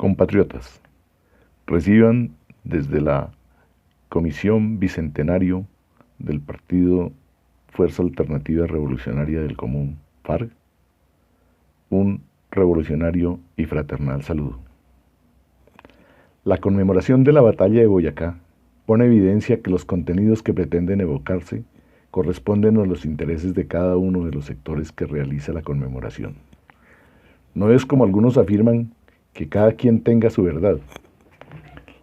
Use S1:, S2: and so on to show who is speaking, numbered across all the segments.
S1: Compatriotas, reciban desde la Comisión Bicentenario del Partido Fuerza Alternativa Revolucionaria del Común, FARC, un revolucionario y fraternal saludo. La conmemoración de la batalla de Boyacá pone evidencia que los contenidos que pretenden evocarse corresponden a los intereses de cada uno de los sectores que realiza la conmemoración. No es como algunos afirman que cada quien tenga su verdad.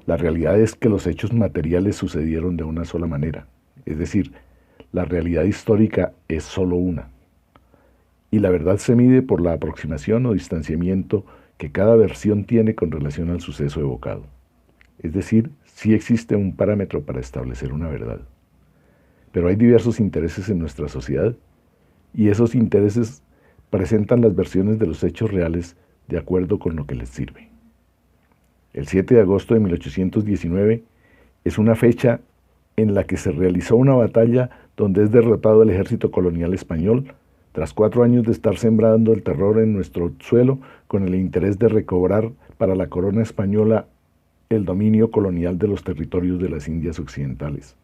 S1: La realidad es que los hechos materiales sucedieron de una sola manera, es decir, la realidad histórica es solo una. Y la verdad se mide por la aproximación o distanciamiento que cada versión tiene con relación al suceso evocado. Es decir, sí existe un parámetro para establecer una verdad. Pero hay diversos intereses en nuestra sociedad y esos intereses presentan las versiones de los hechos reales de acuerdo con lo que les sirve. El 7 de agosto de 1819 es una fecha en la que se realizó una batalla donde es derrotado el ejército colonial español tras 4 años de estar sembrando el terror en nuestro suelo con el interés de recobrar para la corona española el dominio colonial de los territorios de las Indias Occidentales.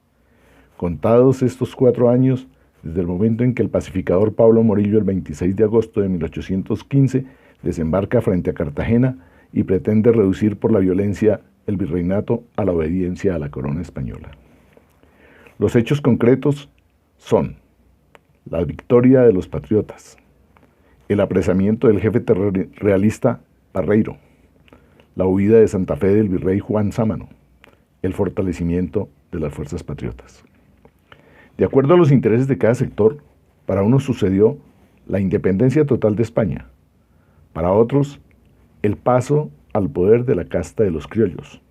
S1: Contados estos 4 años, desde el momento en que el pacificador Pablo Morillo el 26 de agosto de 1815 desembarca frente a Cartagena y pretende reducir por la violencia el virreinato a la obediencia a la corona española. Los hechos concretos son la victoria de los patriotas, el apresamiento del jefe realista Barreiro, la huida de Santa Fe del virrey Juan Sámano, el fortalecimiento de las fuerzas patriotas. De acuerdo a los intereses de cada sector, para unos sucedió la independencia total de España, para otros el paso al poder de la casta de los criollos,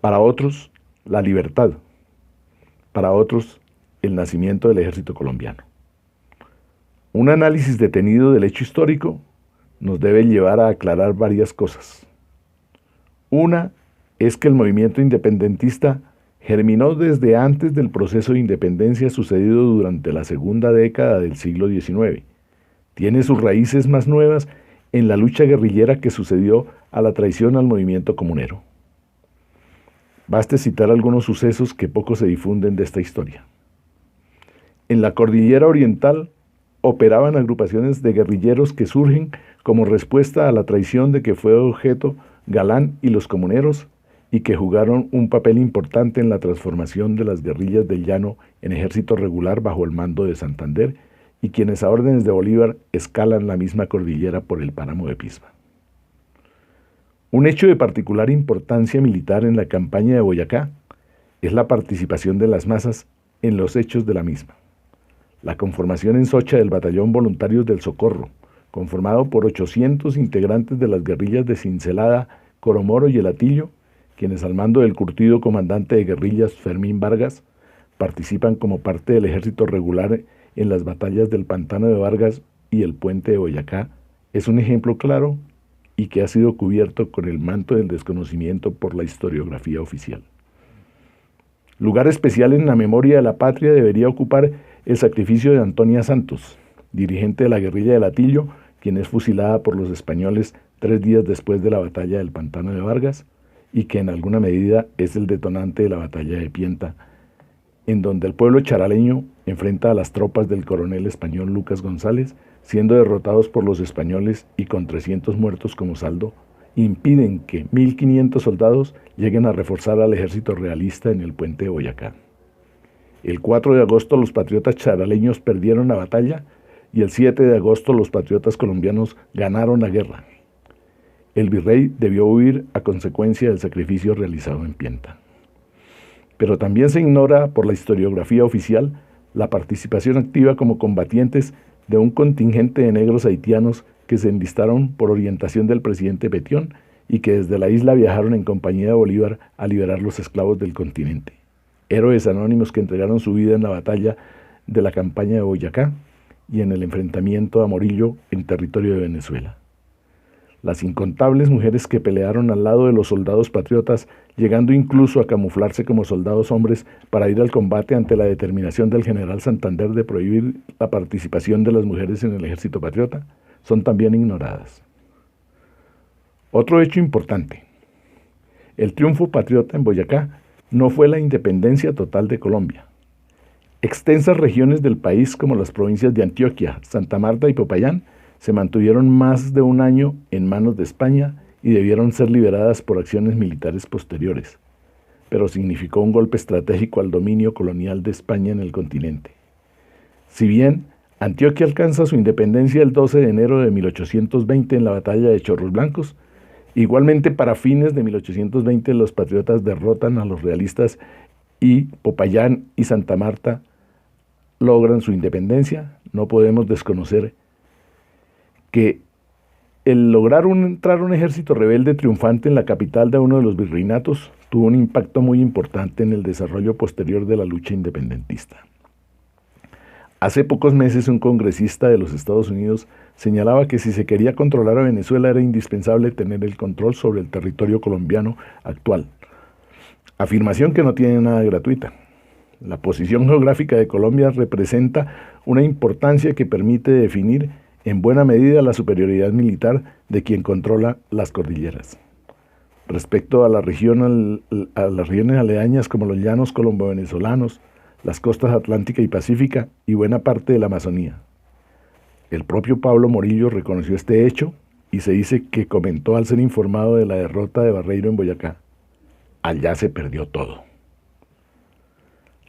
S1: para otros la libertad, para otros el nacimiento del ejército colombiano. Un análisis detenido del hecho histórico nos debe llevar a aclarar varias cosas. Una es que el movimiento independentista germinó desde antes del proceso de independencia sucedido durante la segunda década del siglo XIX. Tiene sus raíces más nuevas en la lucha guerrillera que sucedió a la traición al movimiento comunero. Baste citar algunos sucesos que poco se difunden de esta historia. En la cordillera oriental operaban agrupaciones de guerrilleros que surgen como respuesta a la traición de que fue objeto Galán y los comuneros y que jugaron un papel importante en la transformación de las guerrillas del llano en ejército regular bajo el mando de Santander y quienes a órdenes de Bolívar escalan la misma cordillera por el páramo de Pisba. Un hecho de particular importancia militar en la campaña de Boyacá es la participación de las masas en los hechos de la misma. La conformación en Socha del Batallón Voluntarios del Socorro, conformado por 800 integrantes de las guerrillas de Cincelada, Coromoro y El Hatillo, quienes al mando del curtido comandante de guerrillas Fermín Vargas, participan como parte del ejército regular en las batallas del Pantano de Vargas y el Puente de Boyacá, es un ejemplo claro y que ha sido cubierto con el manto del desconocimiento por la historiografía oficial. Lugar especial en la memoria de la patria debería ocupar el sacrificio de Antonia Santos, dirigente de la guerrilla del Hatillo, quien es fusilada por los españoles 3 días después de la batalla del Pantano de Vargas, y que en alguna medida es el detonante de la batalla de Pienta, en donde el pueblo charaleño enfrenta a las tropas del coronel español Lucas González, siendo derrotados por los españoles y con 300 muertos como saldo, impiden que 1.500 soldados lleguen a reforzar al ejército realista en el puente de Boyacá. El 4 de agosto los patriotas charaleños perdieron la batalla y el 7 de agosto los patriotas colombianos ganaron la guerra. El virrey debió huir a consecuencia del sacrificio realizado en Pienta. Pero también se ignora por la historiografía oficial la participación activa como combatientes de un contingente de negros haitianos que se enlistaron por orientación del presidente Petión y que desde la isla viajaron en compañía de Bolívar a liberar los esclavos del continente. Héroes anónimos que entregaron su vida en la batalla de la campaña de Boyacá y en el enfrentamiento a Morillo en territorio de Venezuela. Las incontables mujeres que pelearon al lado de los soldados patriotas, llegando incluso a camuflarse como soldados hombres para ir al combate ante la determinación del general Santander de prohibir la participación de las mujeres en el ejército patriota, son también ignoradas. Otro hecho importante: el triunfo patriota en Boyacá no fue la independencia total de Colombia. Extensas regiones del país, como las provincias de Antioquia, Santa Marta y Popayán, se mantuvieron más de un año en manos de España y debieron ser liberadas por acciones militares posteriores, pero significó un golpe estratégico al dominio colonial de España en el continente. Si bien Antioquia alcanza su independencia el 12 de enero de 1820 en la batalla de Chorros Blancos, igualmente para fines de 1820 los patriotas derrotan a los realistas y Popayán y Santa Marta logran su independencia. No podemos desconocer que el lograr entrar un ejército rebelde triunfante en la capital de uno de los virreinatos tuvo un impacto muy importante en el desarrollo posterior de la lucha independentista. Hace pocos meses un congresista de los Estados Unidos señalaba que si se quería controlar a Venezuela era indispensable tener el control sobre el territorio colombiano actual. Afirmación que no tiene nada gratuita. La posición geográfica de Colombia representa una importancia que permite definir en buena medida la superioridad militar de quien controla las cordilleras. Respecto a las regiones aledañas como los llanos colombo-venezolanos, las costas atlántica y pacífica y buena parte de la Amazonía. El propio Pablo Morillo reconoció este hecho y se dice que comentó al ser informado de la derrota de Barreiro en Boyacá: allá se perdió todo.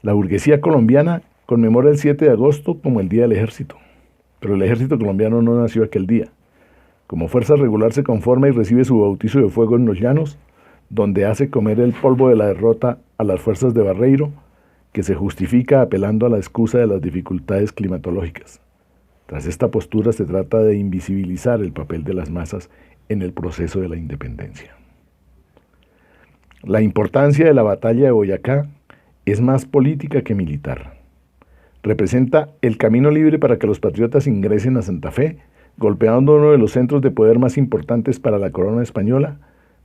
S1: La burguesía colombiana conmemora el 7 de agosto como el Día del Ejército, pero el ejército colombiano no nació aquel día. Como fuerza regular se conforma y recibe su bautizo de fuego en los llanos, donde hace comer el polvo de la derrota a las fuerzas de Barreiro, que se justifica apelando a la excusa de las dificultades climatológicas. Tras esta postura se trata de invisibilizar el papel de las masas en el proceso de la independencia. La importancia de la batalla de Boyacá es más política que militar. Representa el camino libre para que los patriotas ingresen a Santa Fe, golpeando uno de los centros de poder más importantes para la corona española,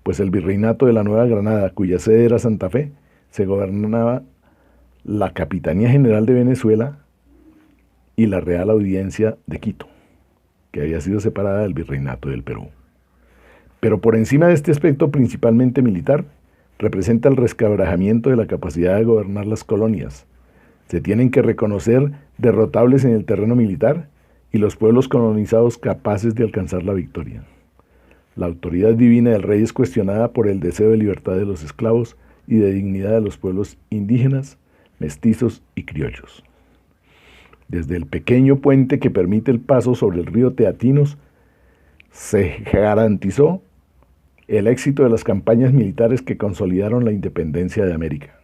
S1: pues el virreinato de la Nueva Granada, cuya sede era Santa Fe, se gobernaba la Capitanía General de Venezuela y la Real Audiencia de Quito, que había sido separada del virreinato del Perú. Pero por encima de este aspecto principalmente militar, representa el resquebrajamiento de la capacidad de gobernar las colonias. Se tienen que reconocer derrotables en el terreno militar y los pueblos colonizados capaces de alcanzar la victoria. La autoridad divina del rey es cuestionada por el deseo de libertad de los esclavos y de dignidad de los pueblos indígenas, mestizos y criollos. Desde el pequeño puente que permite el paso sobre el río Teatinos, se garantizó el éxito de las campañas militares que consolidaron la independencia de América.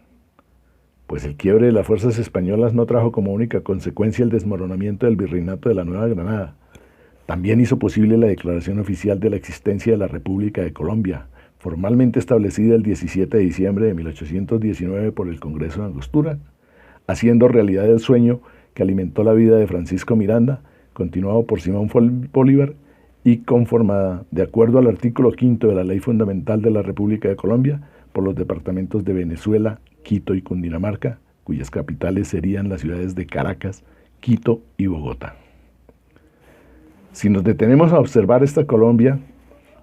S1: Pues el quiebre de las fuerzas españolas no trajo como única consecuencia el desmoronamiento del virreinato de la Nueva Granada. También hizo posible la declaración oficial de la existencia de la República de Colombia, formalmente establecida el 17 de diciembre de 1819 por el Congreso de Angostura, haciendo realidad el sueño que alimentó la vida de Francisco Miranda, continuado por Simón Bolívar y conformada, de acuerdo al artículo 5 de la Ley Fundamental de la República de Colombia, por los departamentos de Venezuela, Quito y Cundinamarca, cuyas capitales serían las ciudades de Caracas, Quito y Bogotá. Si nos detenemos a observar esta Colombia,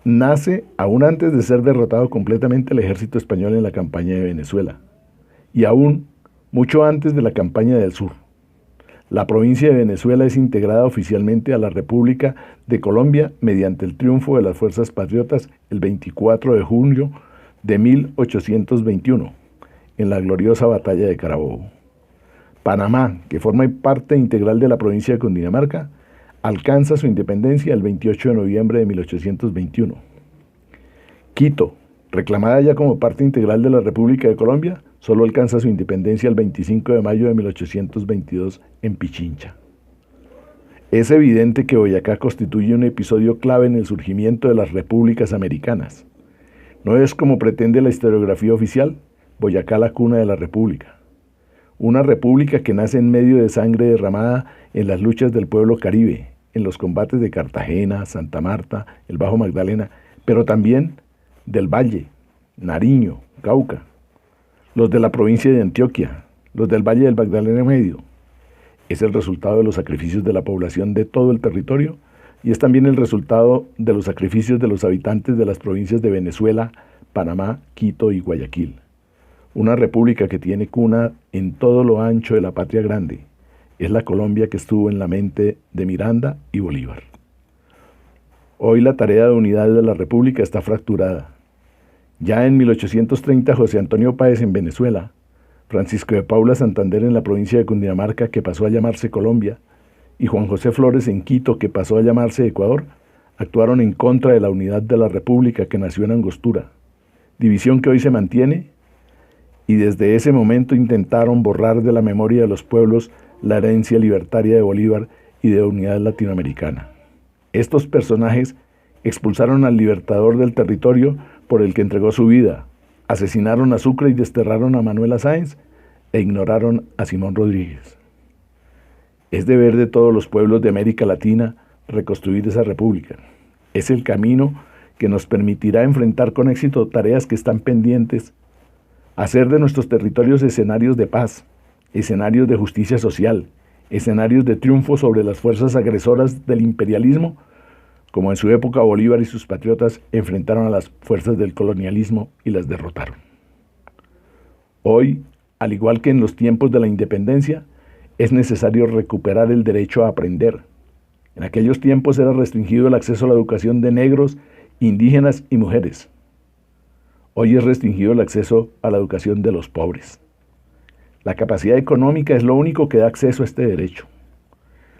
S1: nace aún antes de ser derrotado completamente el ejército español en la campaña de Venezuela, y aún mucho antes de la campaña del sur. La provincia de Venezuela es integrada oficialmente a la República de Colombia mediante el triunfo de las fuerzas patriotas el 24 de junio de 1821, en la gloriosa batalla de Carabobo. Panamá, que forma parte integral de la provincia de Cundinamarca, alcanza su independencia el 28 de noviembre de 1821. Quito, reclamada ya como parte integral de la República de Colombia, solo alcanza su independencia el 25 de mayo de 1822 en Pichincha. Es evidente que Boyacá constituye un episodio clave en el surgimiento de las repúblicas americanas. No es como pretende la historiografía oficial, Boyacá la cuna de la república. Una república que nace en medio de sangre derramada en las luchas del pueblo caribe, en los combates de Cartagena, Santa Marta, el Bajo Magdalena, pero también del Valle, Nariño, Cauca, los de la provincia de Antioquia, los del Valle del Magdalena Medio. Es el resultado de los sacrificios de la población de todo el territorio y es también el resultado de los sacrificios de los habitantes de las provincias de Venezuela, Panamá, Quito y Guayaquil. Una república que tiene cuna en todo lo ancho de la patria grande. Es la Colombia que estuvo en la mente de Miranda y Bolívar. Hoy la tarea de unidad de la república está fracturada. Ya en 1830 José Antonio Páez en Venezuela, Francisco de Paula Santander en la provincia de Cundinamarca, que pasó a llamarse Colombia, y Juan José Flores en Quito, que pasó a llamarse Ecuador, actuaron en contra de la unidad de la república que nació en Angostura, división que hoy se mantiene, y desde ese momento intentaron borrar de la memoria de los pueblos la herencia libertaria de Bolívar y de unidad latinoamericana. Estos personajes expulsaron al libertador del territorio por el que entregó su vida, asesinaron a Sucre y desterraron a Manuela Sáenz e ignoraron a Simón Rodríguez. Es deber de todos los pueblos de América Latina reconstruir esa república. Es el camino que nos permitirá enfrentar con éxito tareas que están pendientes, hacer de nuestros territorios escenarios de paz, escenarios de justicia social, escenarios de triunfo sobre las fuerzas agresoras del imperialismo, como en su época Bolívar y sus patriotas enfrentaron a las fuerzas del colonialismo y las derrotaron. Hoy, al igual que en los tiempos de la independencia, es necesario recuperar el derecho a aprender. En aquellos tiempos era restringido el acceso a la educación de negros, indígenas y mujeres. Hoy es restringido el acceso a la educación de los pobres. La capacidad económica es lo único que da acceso a este derecho.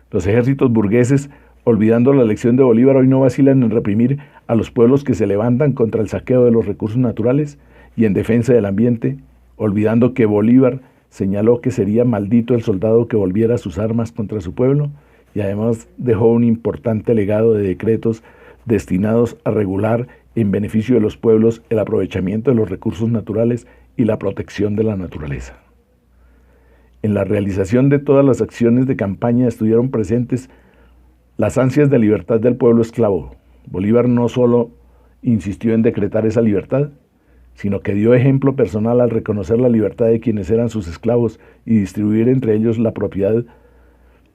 S1: Los ejércitos burgueses, olvidando la lección de Bolívar, hoy no vacilan en reprimir a los pueblos que se levantan contra el saqueo de los recursos naturales y en defensa del ambiente, olvidando que Bolívar señaló que sería maldito el soldado que volviera sus armas contra su pueblo, y además dejó un importante legado de decretos destinados a regular en beneficio de los pueblos el aprovechamiento de los recursos naturales y la protección de la naturaleza. En la realización de todas las acciones de campaña estuvieron presentes las ansias de libertad del pueblo esclavo. Bolívar no solo insistió en decretar esa libertad, sino que dio ejemplo personal al reconocer la libertad de quienes eran sus esclavos y distribuir entre ellos la propiedad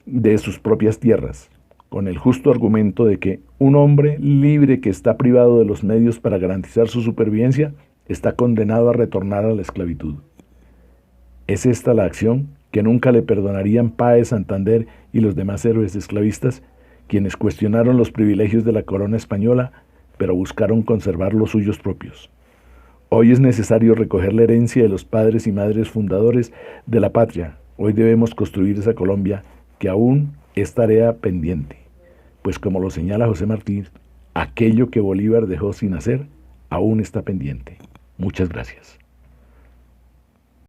S1: de sus propias tierras, con el justo argumento de que un hombre libre que está privado de los medios para garantizar su supervivencia está condenado a retornar a la esclavitud. Es esta la acción que nunca le perdonarían Páez, Santander y los demás héroes esclavistas, quienes cuestionaron los privilegios de la corona española, pero buscaron conservar los suyos propios. Hoy es necesario recoger la herencia de los padres y madres fundadores de la patria. Hoy debemos construir esa Colombia que aún es tarea pendiente, pues como lo señala José Martí, aquello que Bolívar dejó sin hacer aún está pendiente. Muchas gracias.